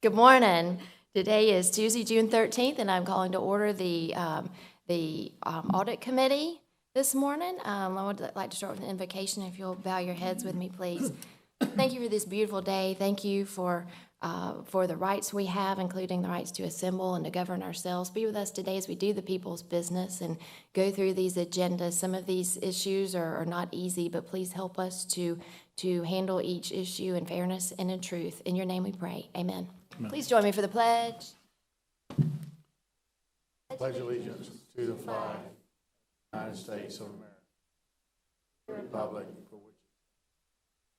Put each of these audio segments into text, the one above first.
Good morning. Today is Tuesday, June 13th, and I'm calling to order the Audit Committee this morning. I would like to start with an invocation. If you'll bow your heads with me, please. Thank you for this beautiful day. Thank you for the rights we have, including the rights to assemble and to govern ourselves. Be with us today as we do the people's business and go through these agendas. Some of these issues are not easy, but please help us to handle each issue in fairness and in truth. In your name we pray. Amen. Please join me for the pledge. Pledge allegiance to the flag of the United States of America, the republic for which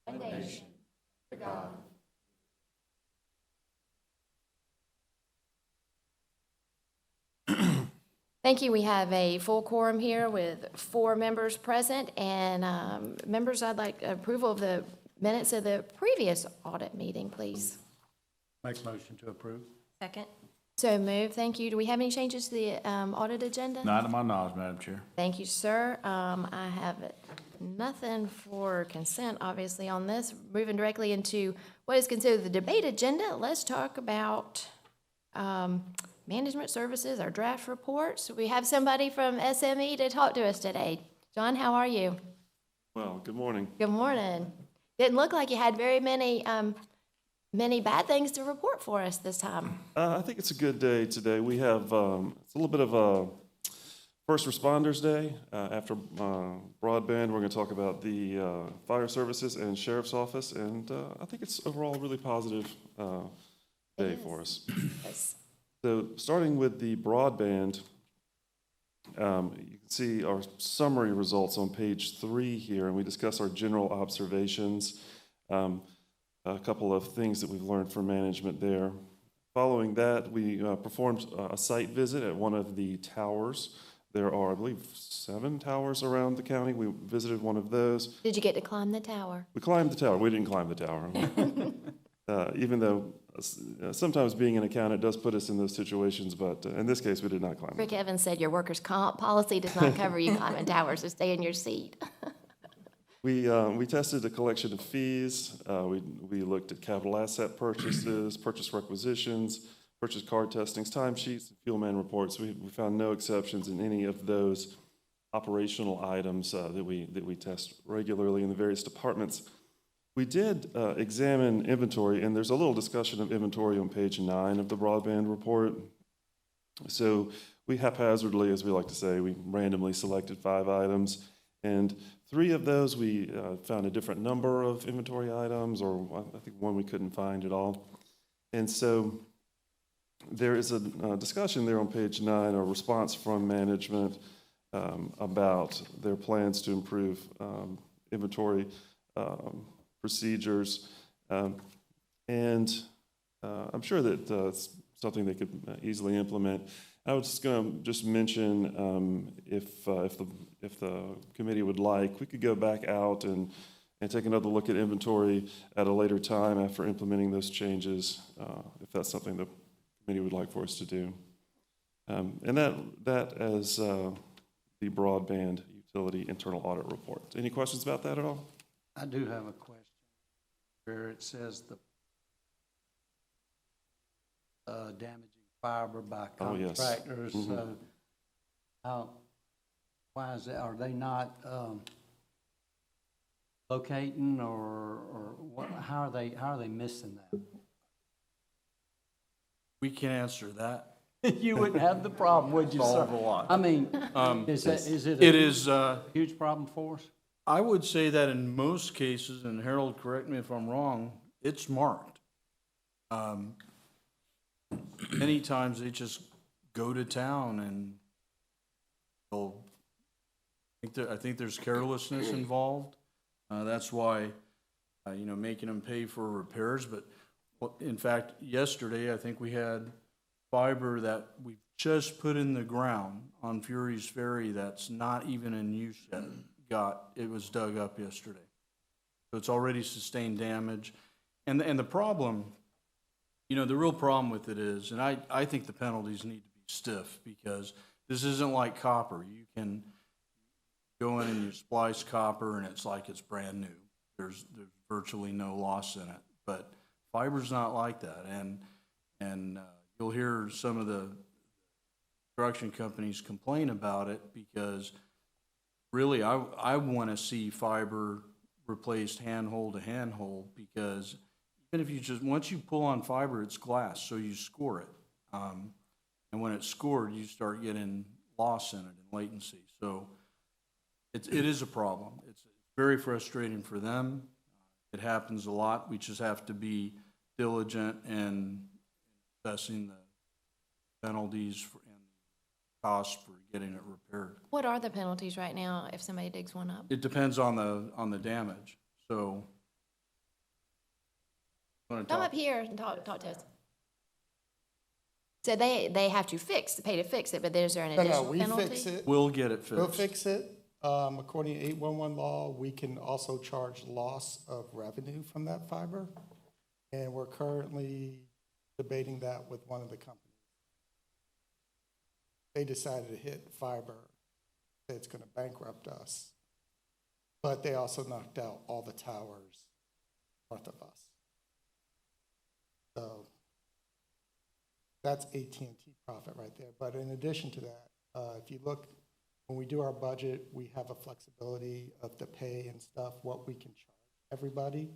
One nation, under God. Thank you. We have a full quorum here with 4 members present. And members, I'd like approval of the minutes of the previous audit meeting, please. Make motion to approve. Second. So moved. Thank you. Do we have any changes to the audit agenda? Not to my knowledge, Madam Chair. Thank you, sir. I have nothing for consent, obviously, on this. Moving directly into what is considered the debate agenda, let's talk about management services, our draft reports. We have somebody from SME to talk to us today. John, how are you? Well, good morning. Good morning. Didn't look like you had very many bad things to report for us this time. I think it's a good day today. We have it's a little bit of a First Responders Day. After broadband, we're going to talk about the fire services and sheriff's office, and I think it's overall a really positive day for us. Yes. So starting with the broadband, you can see our summary results on page 3 here, and we discuss our general observations, a couple of things that we've learned from management there. Following that, we performed a site visit at one of the towers. There are, I believe, 7 towers around the county. We visited one of those. Did you get to climb the tower? We climbed the tower. We didn't climb the tower. Even though sometimes being an accountant does put us in those situations, but in this case, we did not climb. Rick Evans said your workers' comp policy does not cover you climbing towers, so stay in your seat. We tested a collection of fees. We looked at capital asset purchases, purchase requisitions, purchase card testings, timesheets, fuel man reports. We found no exceptions in any of those operational items that we test regularly in the various departments. We did examine inventory, and there's a little discussion of inventory on page 9 of the broadband report. So we haphazardly, as we like to say, we randomly selected 5 items, and 3 of those we found a different number of inventory items, or I think one we couldn't find at all. And so there is a discussion there on page 9, a response from management about their plans to improve inventory procedures, and I'm sure that it's something they could easily implement. I was just going to mention if the committee would like, we could go back out and take another look at inventory at a later time after implementing those changes, if that's something the committee would like for us to do. And that as the broadband utility internal audit report. Any questions about that at all? I do have a question where it says the damaging fiber by contractors. Oh, yes. Mm-hmm. Why is that? Are they not locating, or what? How are they missing that? We can answer that. You wouldn't have the problem, would you, sir? Solve a lot. I mean, is it It is. huge problem for us? I would say that in most cases, and Harold, correct me if I'm wrong, it's marked. Many times they just go to town and they'll. I think there's carelessness involved. That's why, making them pay for repairs. But in fact, yesterday I think we had fiber that we just put in the ground on Fury's Ferry that's not even in use yet. It was dug up yesterday, so it's already sustained damage. And the problem You know, the real problem with it is, and I think the penalties need to be stiff, because this isn't like copper. You can go in and you splice copper and it's like it's brand new. There's virtually no loss in it. But fiber's not like that. And you'll hear some of the construction companies complain about it, because really I want to see fiber replaced handhole to handhole, because even if you just, once you pull on fiber, it's glass, so you score it. And when it's scored, you start getting loss in it and latency. So it is a problem. It's very frustrating for them. It happens a lot. We just have to be diligent in assessing the penalties and costs for getting it repaired. What are the penalties right now if somebody digs one up? It depends on the damage. So wanna Come talk- up here and talk to us. So they have to pay to fix it, but is there an No, additional we penalty? fix it. We'll get it fixed. We'll fix it. According to 811 law, we can also charge loss of revenue from that fiber. And we're currently debating that with one of the companies. They decided to hit fiber, it's gonna bankrupt us. But they also knocked out all the towers north of us. So that's AT&T profit right there. But in addition to that, if you look, when we do our budget, we have a flexibility of the pay and stuff, what we can charge everybody.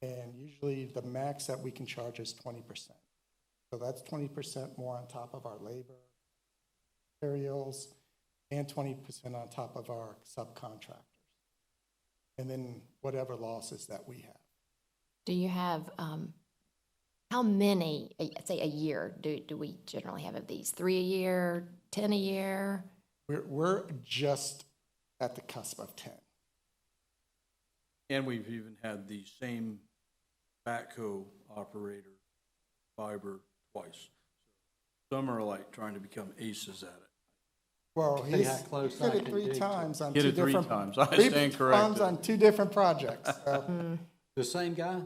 And usually the max that we can charge is 20%. So that's 20% more on top of our labor, materials, and 20% on top of our subcontractors. And then whatever losses that we have. Do you have, how many, say a year, do we generally have of these? 3 a year, 10 a year? We're just at the cusp of 10. And we've even had the same backhoe operator fiber twice. Some are like trying to become aces at it. Well, See he's how close hit I it can 3 dig to times on Hit 2 it 3 different. times. I 3 stand times corrected. on 2 different projects. So, The same guy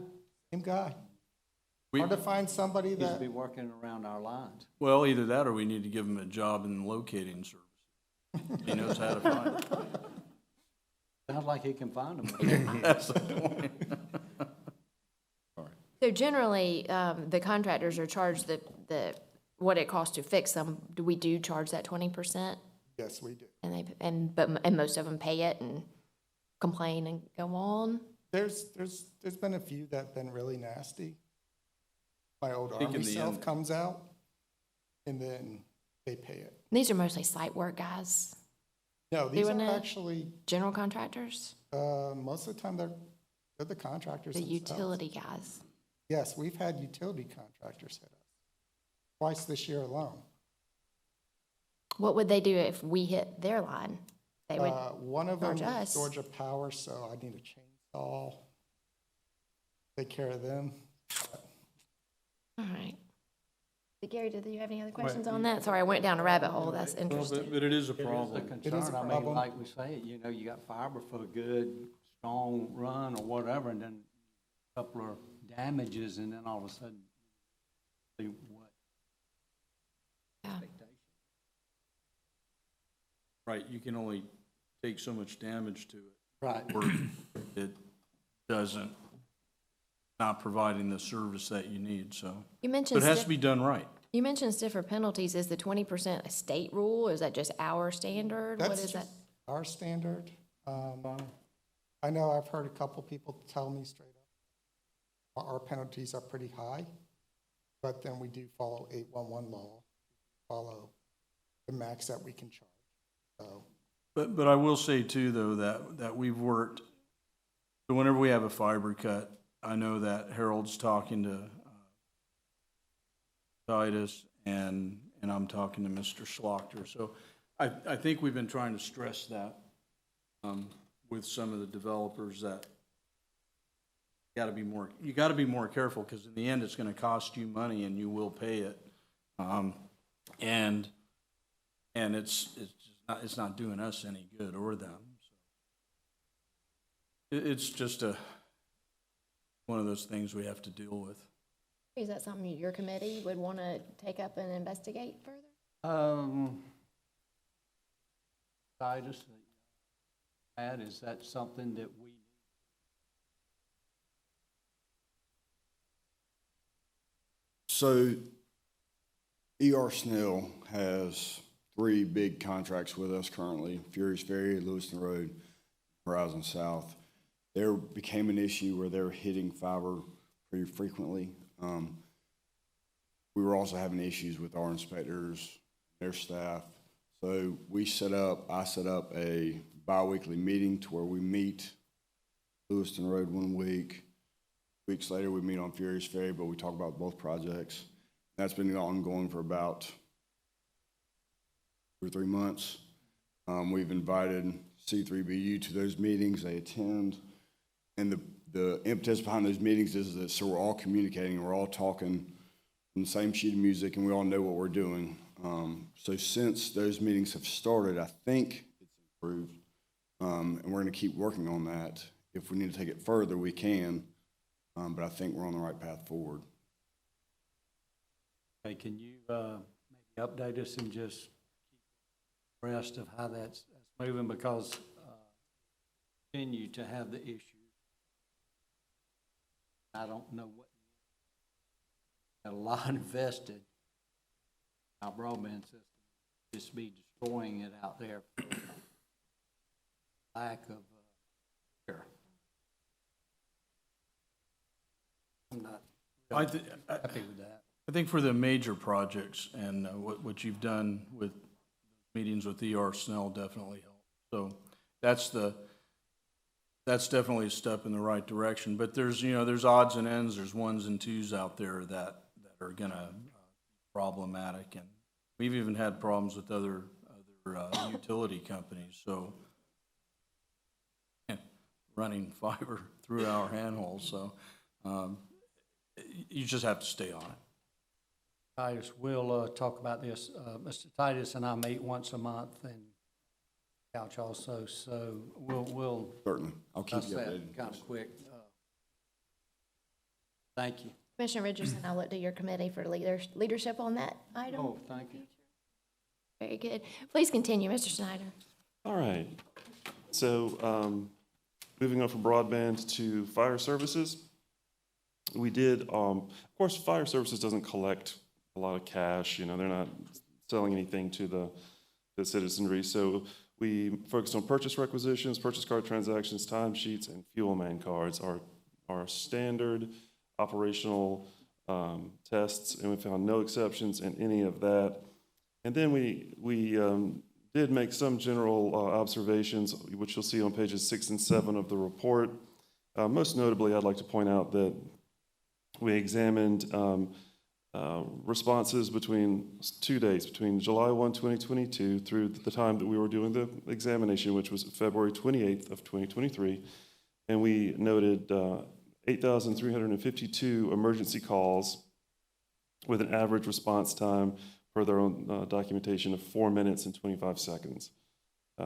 same guy. We, Hard to find somebody needs to that, be working around our lines. well, either that or we need to give him a job in locating service. He knows how to find it. Sounds like he can find them. That's the point. So generally, the contractors are charged what it costs to fix them. Do we charge that 20%? yes, we do. And most of them pay it and complain and go on? There's been a few that have been really nasty. My old think in Army the self end- comes out, and then they pay it. These are mostly site work guys, No, these Doing are it? actually, general contractors, most of the time, they're the contractors the themselves. utility guys. Yes, we've had utility contractors hit us, twice this year alone. What would they do if we hit their line? They would, One of them charge is us. Georgia Power, so I need a chainsaw. Take care of them. all right. Gary, did you have any other questions on that? Sorry, I went down a rabbit hole. That's Well, interesting. but it is a It is a problem. concern. I mean, problem. like we say, you know, you got fiber for a good, strong run or whatever, and then a couple of damages, and then all of a sudden, see what? Yeah. Right, you can only take so much damage to it, Right. or it doesn't, not providing the service that you need, so. You But mentioned, it has to be done right. you mentioned stiffer penalties. Is the 20% a state rule? Is that just our standard? What That's is that? just our standard. I know I've heard a couple people tell me straight up, our penalties are pretty high, but then we do follow 811 law, follow the max that we can charge. So, But I will say too, though, that we've worked, so whenever we have a fiber cut, I know that Harold's talking to Titus, and I'm talking to Mr. Schlochter. So I think we've been trying to stress that with some of the developers, that you gotta be more careful, because in the end, it's gonna cost you money and you will pay it. And it's not doing us any good or them. So it's just one of those things we have to deal with. Is that something your committee would want to take up and investigate further? Titus, Pat, is that something that we? So ER Snell has 3 big contracts with us currently: Furious Ferry, Lewiston Road, Horizon South. There became an issue where they were hitting fiber pretty frequently. We were also having issues with our inspectors, their staff. So I set up a bi-weekly meeting to where we meet Lewiston Road 1 week. Weeks later, we meet on Furious Ferry, but we talk about both projects. That's been ongoing for about 2 or 3 months. We've invited C3BU to those meetings. They attend. And the impetus behind those meetings is that so we're all communicating, we're all talking on the same sheet of music, and we all know what we're doing. So since those meetings have started, I think it's improved. And we're going to keep working on that. If we need to take it further, we can. But I think we're on the right path forward. Okay, can you maybe update us and just keep abreast of how that's moving, because continue to have the issue. I don't know what, a lot invested in our broadband system, just be destroying it out there for lack of care. I'm not happy with that. I think for the major projects and what you've done with meetings with ER Snell definitely helped. So that's definitely a step in the right direction. But there's odds and ends, there's ones and twos out there that are gonna be problematic, and we've even had problems with other utility companies. So running fiber through our handholds. So you just have to stay on it. Titus, we'll talk about this. Mr. Titus and I meet once a month, and Couch also, so we'll Certainly. I'll keep you discuss updated. that kind of quick. Thank you. Commissioner Richardson, I'll look to your committee for leadership on that item. Oh, thank you. Very good. Please continue, Mr. Snyder. All right. So moving on from broadband to fire services, we did, of course, fire services doesn't collect a lot of cash. They're not selling anything to the citizenry. So we focused on purchase requisitions, purchase card transactions, timesheets, and fuel man cards, our standard operational tests, and we found no exceptions in any of that. And then we did make some general observations, which you'll see on pages 6 and 7 of the report. Most notably, I'd like to point out that we examined responses between 2 days, between July 1, 2022 through the time that we were doing the examination, which was February 28th of 2023. And we noted 8,352 emergency calls with an average response time per their own documentation of 4 minutes and 25 seconds.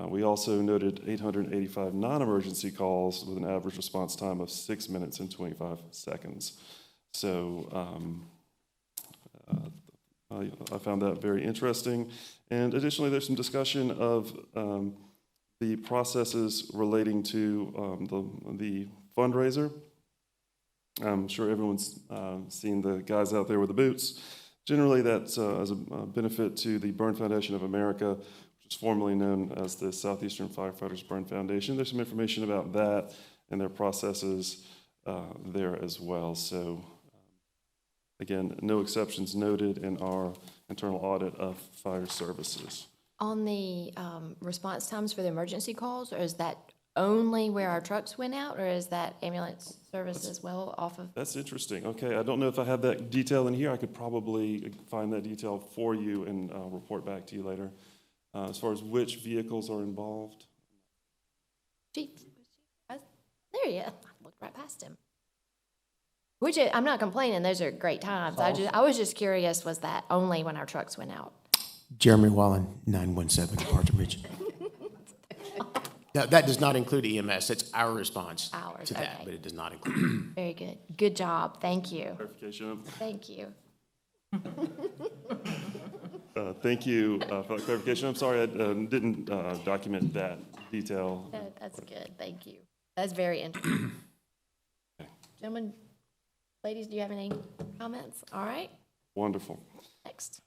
We also noted 885 non-emergency calls with an average response time of 6 minutes and 25 seconds. So I found that very interesting. And additionally, there's some discussion of the processes relating to the fundraiser. I'm sure everyone's seen the guys out there with the boots. Generally, that's as a benefit to the Burn Foundation of America, which is formerly known as the Southeastern Firefighters Burn Foundation. There's some information about that and their processes there as well. So again, no exceptions noted in our internal audit of fire services. On the response times for the emergency calls, or is that only where our trucks went out, or is that ambulance service as well off of? That's interesting. Okay, I don't know if I have that detail in here. I could probably find that detail for you and report back to you later. As far as which vehicles are involved. Chief, there you are. I looked right past him. Which, I'm not complaining, those are great times. I was just curious, was that only when our trucks went out? Jeremy Wallen, 917 Carter Ridge. No, that does not include EMS. That's our response Ours, to that, okay. but it does not include. Very good. Good job. Thank you. Clarification. Thank you. Thank you for that clarification. I'm sorry I didn't document that detail. That's good. Thank you. That's very interesting. Gentlemen, ladies, do you have any comments? All right, Wonderful. next.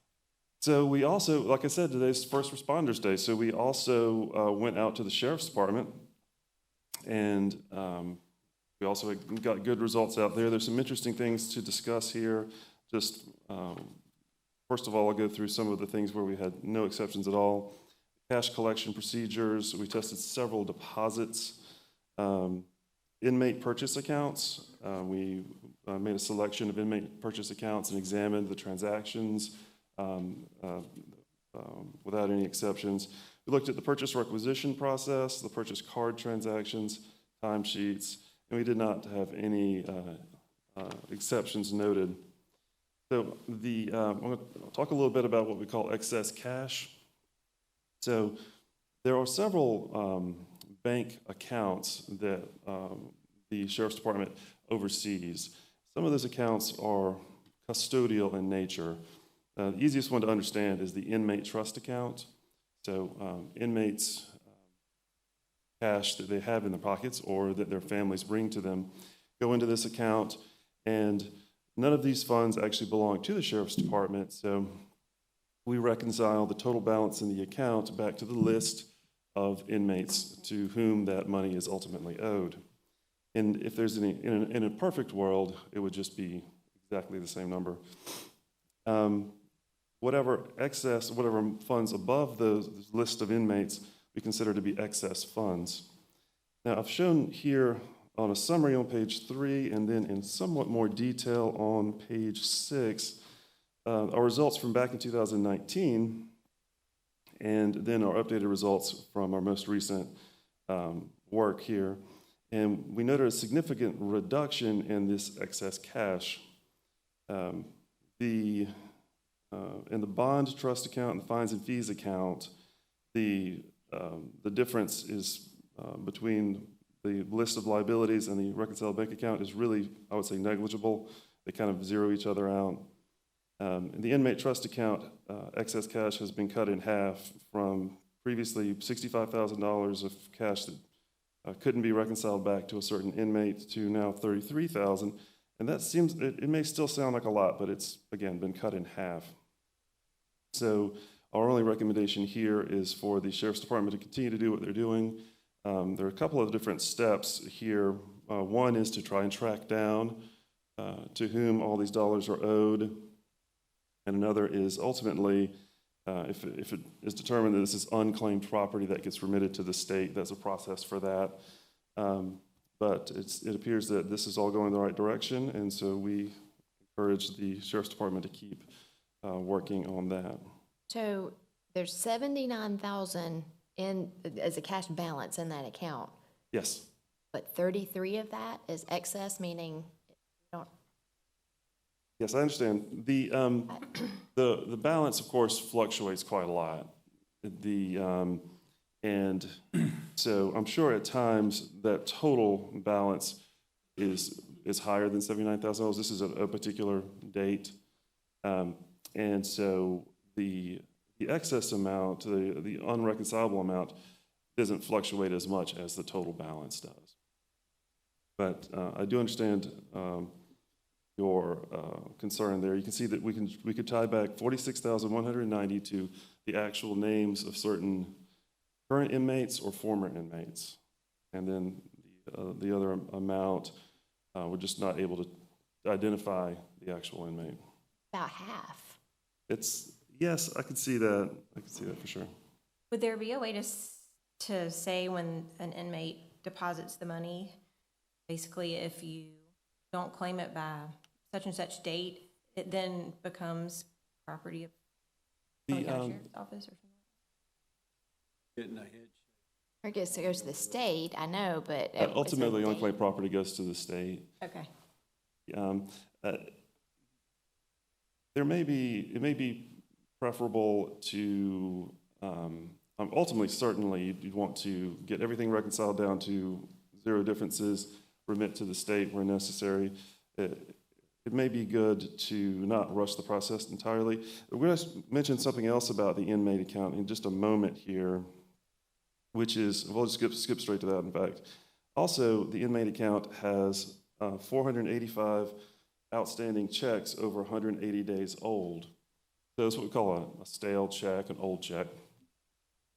So we also, like I said, today's First Responders Day, so we also went out to the Sheriff's Department, and we also got good results out there. There's some interesting things to discuss here. Just, first of all, I'll go through some of the things where we had no exceptions at all. Cash collection procedures, we tested several deposits. Inmate purchase accounts, we made a selection of inmate purchase accounts and examined the transactions without any exceptions. We looked at the purchase requisition process, the purchase card transactions, timesheets, and we did not have any exceptions noted. So I'm going to talk a little bit about what we call excess cash. So there are several bank accounts that the Sheriff's Department oversees. Some of those accounts are custodial in nature. The easiest one to understand is the inmate trust account. So inmates' cash that they have in their pockets or that their families bring to them go into this account, and none of these funds actually belong to the Sheriff's Department. So we reconcile the total balance in the account back to the list of inmates to whom that money is ultimately owed. And if there's any, in a perfect world, it would just be exactly the same number. Whatever excess, whatever funds above the list of inmates, we consider to be excess funds. Now, I've shown here on a summary on page 3, and then in somewhat more detail on page 6, our results from back in 2019, and then our updated results from our most recent work here. And we noted a significant reduction in this excess cash. In the bond trust account and the fines and fees account, the difference is between the list of liabilities and the reconciled bank account is really, I would say, negligible. They kind of zero each other out. In the inmate trust account, excess cash has been cut in half from previously $65,000 of cash that couldn't be reconciled back to a certain inmate to now $33,000. And that seems, it may still sound like a lot, but it's, again, been cut in half. So our only recommendation here is for the Sheriff's Department to continue to do what they're doing. There are a couple of different steps here. One is to try and track down to whom all these dollars are owed. And another is ultimately, if it is determined that this is unclaimed property that gets remitted to the state, that's a process for that. But it appears that this is all going in the right direction, and so we encourage the Sheriff's Department to keep working on that. So there's 79,000 as a cash balance in that account, Yes. but 33 of that is excess, meaning you don't. Yes, I understand. The balance, of course, fluctuates quite a lot. And so I'm sure at times that total balance is higher than $79,000. This is a particular date. And so the excess amount, the unreconcilable amount, doesn't fluctuate as much as the total balance does. But I do understand your concern there. You can see that we could tie back 46,190 to the actual names of certain current inmates or former inmates, and then the other amount we're just not able to identify the actual inmate. About half. Yes, I could see that. I could see that for sure. Would there be a way to say when an inmate deposits the money, basically if you don't claim it by such and such date, it then becomes property of the county sheriff's office or something? Getting a head. Or I guess it goes to the state, I know, but. Ultimately, unclaimed property goes to the state. Okay. It may be preferable to Ultimately, certainly, you'd want to get everything reconciled down to 0 differences, remit to the state where necessary. It may be good to not rush the process entirely. We're going to mention something else about the inmate account in just a moment here, which is, we'll just skip straight to that, in fact. Also, the inmate account has 485 outstanding checks over 180 days old. So that's what we call a stale check, an old check.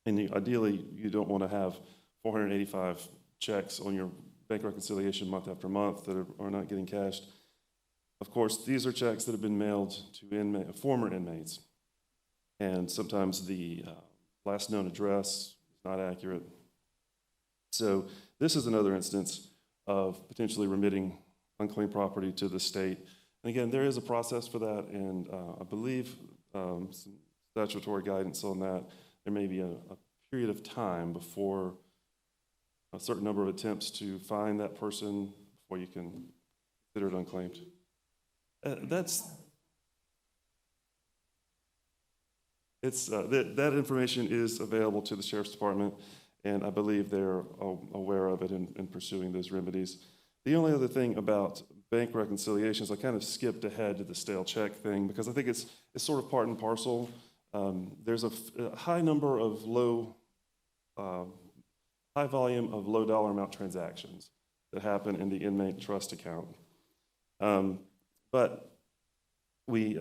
And ideally, you don't want to have 485 checks on your bank reconciliation month after month that are not getting cashed. Of course, these are checks that have been mailed to former inmates. And sometimes the last known address is not accurate. So this is another instance of potentially remitting unclaimed property to the state. And again, there is a process for that, and I believe some statutory guidance on that. There may be a period of time before a certain number of attempts to find that person before you can consider it unclaimed. That information is available to the Sheriff's Department, and I believe they're aware of it in pursuing those remedies. The only other thing about bank reconciliations, I kind of skipped ahead to the stale check thing because I think it's sort of part and parcel. There's a high number of high volume of low dollar amount transactions that happen in the inmate trust account. But we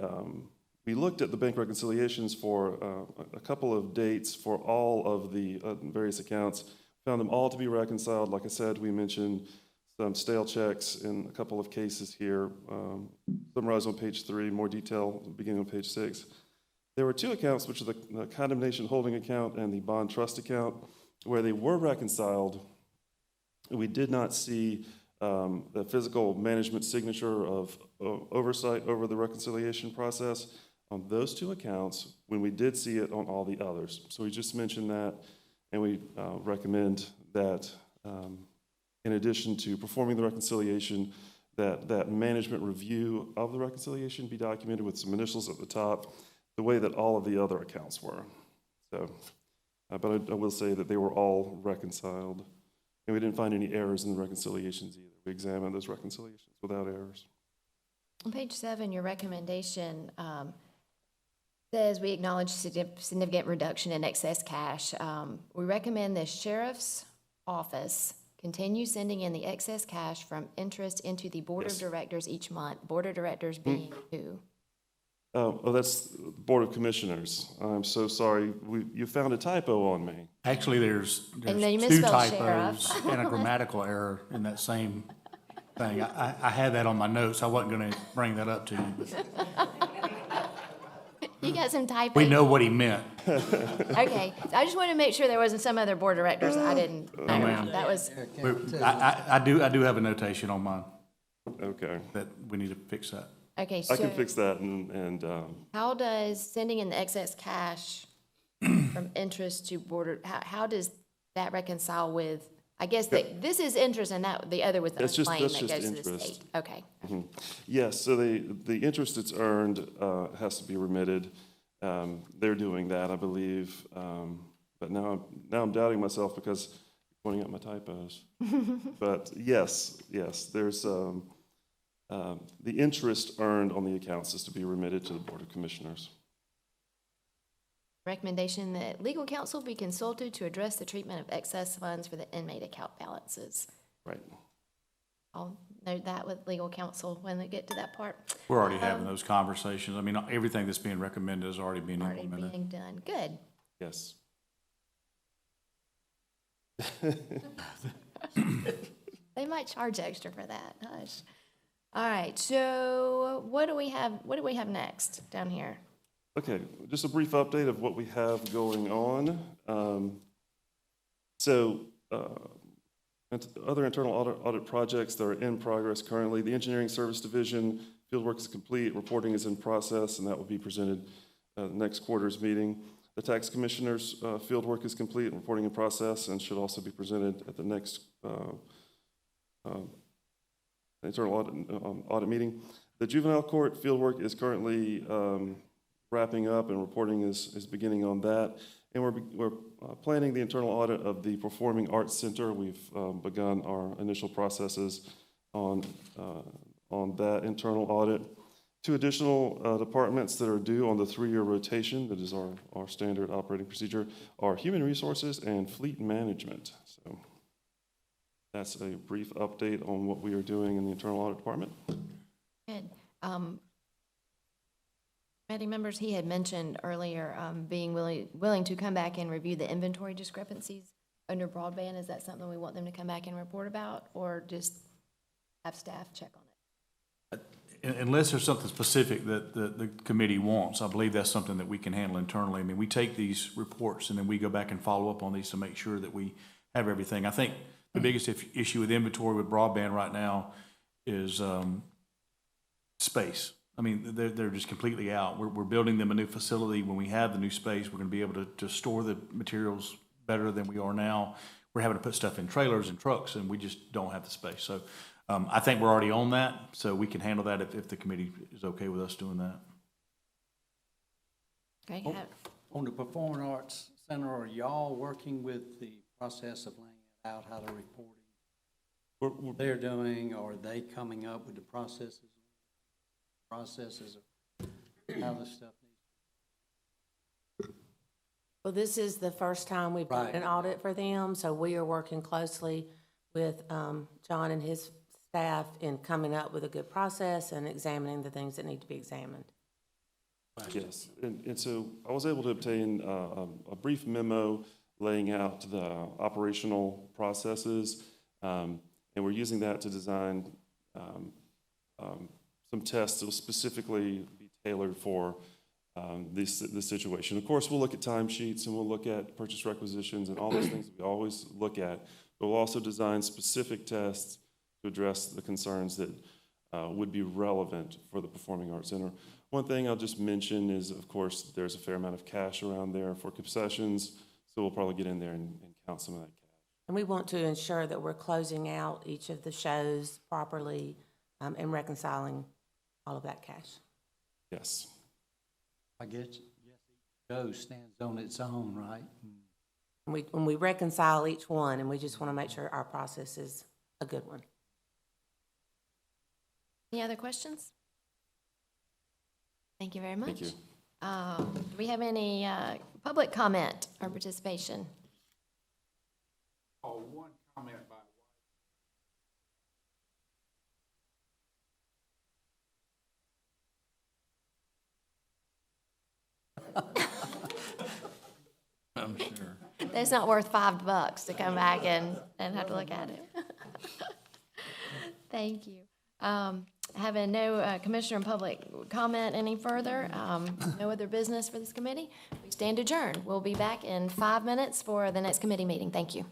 looked at the bank reconciliations for a couple of dates for all of the various accounts, found them all to be reconciled. Like I said, we mentioned some stale checks in a couple of cases here, summarized on page 3, more detail beginning on page 6. There were 2 accounts, which are the condemnation holding account and the bond trust account, where they were reconciled. We did not see the physical management signature of oversight over the reconciliation process on those 2 accounts when we did see it on all the others. So we just mentioned that, and we recommend that in addition to performing the reconciliation, that management review of the reconciliation be documented with some initials at the top, the way that all of the other accounts were. So, but I will say that they were all reconciled, and we didn't find any errors in the reconciliations either. We examined those reconciliations without errors. On page 7, your recommendation says we acknowledge significant reduction in excess cash. We recommend the sheriff's office continue sending in the excess cash from interest into the board of directors each month. Board of directors being who? Oh, that's the Board of Commissioners. I'm so sorry. You found a typo on me. Actually, there's And then you 2 misspelled typos sheriff. and a grammatical error in that same thing. I had that on my notes. I wasn't going to bring that up to you, but You got some typos. we know what he meant. Okay, I just wanted to make sure there wasn't some other board of directors I didn't know. ma'am. That was, I do have a notation on mine Okay. that we need to fix that. okay, I can so fix that and how does sending in the excess cash from interest to how does that reconcile with, I guess that this is interest and that, the other was That's just- unclaimed that's that just goes to the interest. state? Okay, yes, so the interest that's earned has to be remitted. They're doing that, I believe. But now I'm doubting myself because I'm pointing out my typos. But yes, there's the interest earned on the accounts is to be remitted to the Board of Commissioners. recommendation that legal counsel be consulted to address the treatment of excess funds for the inmate account balances. Right. I'll note that with legal counsel when they get to that part. We're already having those conversations. I mean, everything that's being recommended is already being Already implemented. being done, good. Yes. They might charge extra for that, hush. All right, so what do we have next down here? Okay, just a brief update of what we have going on. Other internal audit projects that are in progress currently. The Engineering Service Division fieldwork is complete, reporting is in process, and that will be presented next quarter's meeting. The Tax Commissioner's fieldwork is complete and reporting in process and should also be presented at the next internal audit meeting. The Juvenile Court fieldwork is currently wrapping up and reporting is beginning on that. And we're planning the internal audit of the Performing Arts Center. We've begun our initial processes on that internal audit. 2 additional departments that are due on the 3-year rotation, that is our standard operating procedure, are Human Resources and Fleet Management. So that's a brief update on what we are doing in the internal audit department. Good. Committee members, he had mentioned earlier being willing to come back and review the inventory discrepancies under broadband. Is that something we want them to come back and report about, or just have staff check on it? Unless there's something specific that the committee wants, I believe that's something that we can handle internally. I mean, we take these reports and then we go back and follow up on these to make sure that we have everything. I think the biggest issue with inventory with broadband right now is space. I mean, they're just completely out. We're building them a new facility. When we have the new space, we're gonna be able to store the materials better than we are now. We're having to put stuff in trailers and trucks, and we just don't have the space. So I think we're already on that, so we can handle that if the committee is okay with us doing that. Okay. On the Performing Arts Center, are y'all working with the process of laying out how the reporting they're doing, or are they coming up with the processes of how this stuff needs? Well, this is the first time we've done an audit for them, so we are working closely with John and his staff in coming up with a good process and examining the things that need to be examined. Yes, and so I was able to obtain a brief memo laying out the operational processes, and we're using that to design some tests that will specifically be tailored for this situation. Of course, we'll look at timesheets and we'll look at purchase requisitions and all those things that we always look at, but we'll also design specific tests to address the concerns that would be relevant for the Performing Arts Center. One thing I'll just mention is, of course, there's a fair amount of cash around there for concessions, so we'll probably get in there and count some of that cash. And we want to ensure that we're closing out each of the shows properly and reconciling all of that cash. Yes. I guess, yes, each show stands on its own, right? When we reconcile each one, and we just want to make sure our process is a good one. Any other questions? Thank you very much. Thank you. Do we have any public comment or participation? Oh, one comment by I'm sure. It's not worth $5 to come back and have to look at it. Thank you. Having no commissioner and public comment any further, no other business for this committee, we stand adjourned. We'll be back in 5 minutes for the next committee meeting. Thank you.